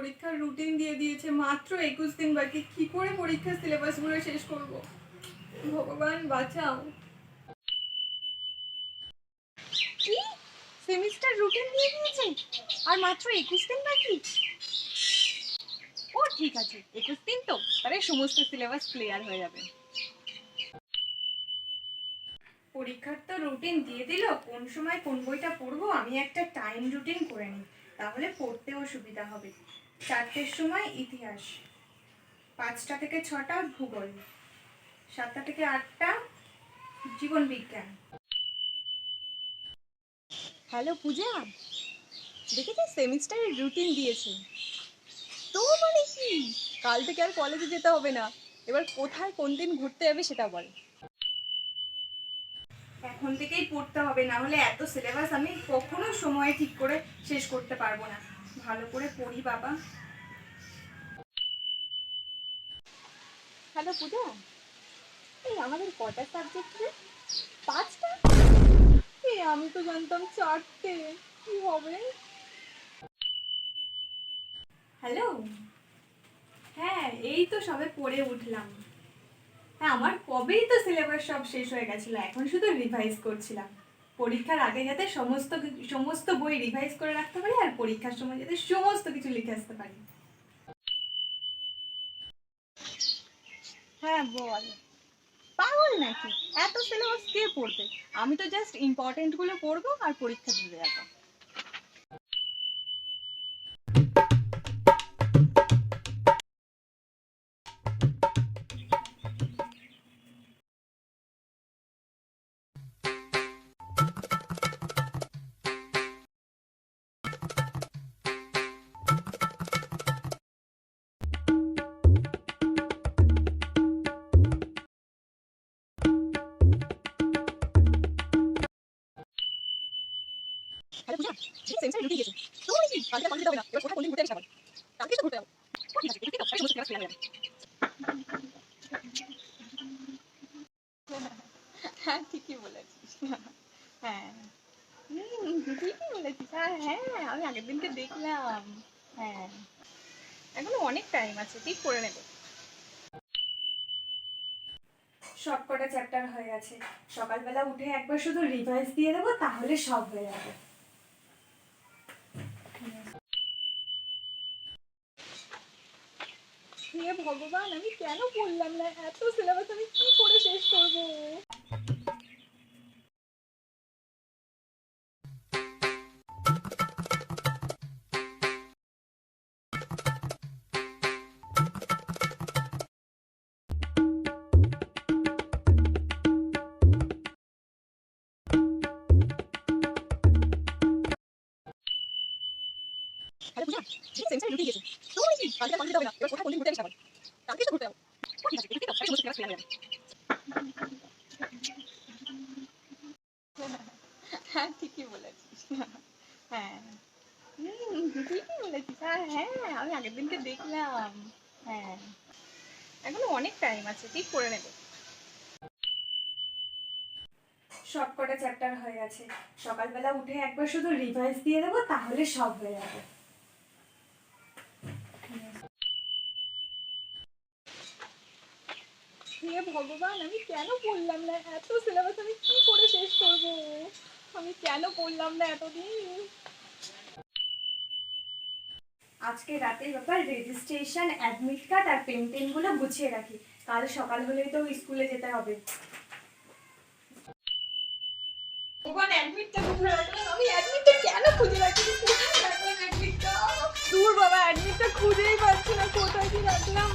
পরীক্ষার রুটিন দিয়ে দিয়েছে, মাত্র 21 দিন বাকি। কি করে পরীক্ষার সিলেবাসগুলো শেষ করব? ভগবান বাঁচাও। কি সেমিস্টার রুটিন দিয়ে দিয়েছে আর মাত্র 21 দিন বাকি? ও ঠিক আছে, 21 দিন তো, তাহলে সমস্ত সিলেবাস ক্লিয়ার হয়ে যাবে। পরীক্ষার তো রুটিন দিয়ে দিল, কোন সময় কোন বইটা পড়বো আমি একটা টাইম রুটিন করে নিই, তাহলে পড়তেও সুবিধা হবে। 4টের সময় ইতিহাস, 5টা থেকে 6টা ভূগোল, 7টা থেকে 8টা জীবন বিজ্ঞান। হ্যালো পূজা, দেখেছিস সেমিস্টারের রুটিন দিয়েছে তো? মানে কি, কাল থেকে আর কলেজে যেতে হবে না, এবার কোথায় কোন দিন ঘুরতে যাবে সেটা বল। এখন থেকেই পড়তে হবে, না হলে এত সিলেবাস আমি কখনো সময় ঠিক করে শেষ করতে পারবো না। ভালো করে পড়ি বাবা। হ্যালো পূজা, এই আমাদের কটা সাবজেক্ট রে? 5টা? এই আমি তো জানতাম 4টে। কি হবে? হ্যালো, হ্যাঁ এই তো সবে পড়ে উঠলাম। হ্যাঁ আমার কবেই তো সিলেবাস সব শেষ হয়ে গেছিল, এখন শুধু রিভাইজ করছিলাম। পরীক্ষার আগে যাতে সমস্ত বই রিভাইজ করে রাখতে পারি, আর পরীক্ষার সময় যাতে সমস্ত কিছু লিখে আসতে পারি। হ্যাঁ বল। পাগল নাকি, এত সিলেবাস কে পড়বে? আমি তো জাস্ট ইম্পর্টেন্ট গুলো পড়বো আর পরীক্ষা দিতে যাবো। হ্যালো পূজা, সেমিস্টার রুটিন দিয়েছে তো? মানে কি, কালকে কলেজে যাবে না, এবার কোথায় কোন দিন ঘুরতে যাবে সেটা বল। কালকে তো ঘুরতে যাবো। ও ঠিক আছে, দেখি তো, সমস্ত ক্লাস ক্লিয়ার হয়ে যাবে। হ্যাঁ ঠিকই বলেছিস। হ্যাঁ ঠিকই বলেছিস। হ্যাঁ হ্যাঁ আমি আগের দিনকে দেখলাম। হ্যাঁ এখনো অনেক টাইম আছে, ঠিক করে নেব। সব কটা চ্যাপ্টার হয়ে গেছে, সকালবেলা উঠে একবার শুধু রিভাইজ দিয়ে দেবো, তাহলে সব হয়ে যাবে। হে ভগবান, আমি কেন পড়লাম না? এত সিলেবাস আমি কি করে শেষ করব? হ্যালো পূজা, সেমিস্টার রুটিন দিয়েছে তো? মানে কি, কালকে কলেজে যাবে না, এবার কোথায় কোন দিন ঘুরতে যাবে সেটা বল। কালকে তো ঘুরতে যাবো। ও ঠিক আছে, দেখি তো, সমস্ত ক্লাস ক্লিয়ার হয়ে যাবে। হ্যাঁ ঠিকই বলেছিস। হ্যাঁ ঠিকই বলেছিস। হ্যাঁ আমি আগের দিনকে দেখলাম। হ্যাঁ এখনো অনেক টাইম আছে, ঠিক করে নেব। সব কটা চ্যাপ্টার হয়ে গেছে, সকালবেলা উঠে একবার শুধু রিভাইজ দিয়ে দেবো, তাহলে সব হয়ে যাবে। হে ভগবান, আমি কেন পড়লাম না? এত সিলেবাস আমি কি করে শেষ করব? আমি কেন পড়লাম না এতদিন? আজকে রাতের ব্যাপার, রেজিস্ট্রেশন, অ্যাডমিট কার্ড আর পেন গুলো গুছিয়ে রাখি, কাল সকাল হলেই তো স্কুলে যেতে হবে। ভগবান, অ্যাডমিটটা কোথায় রাখলাম? আমি অ্যাডমিটটা কেন খুঁজে রাখি? কোথায় রাখলাম অ্যাডমিটটা? দূর বাবা, অ্যাডমিটটা খুঁজেই পাচ্ছি না, কোথায় কি রাখলাম।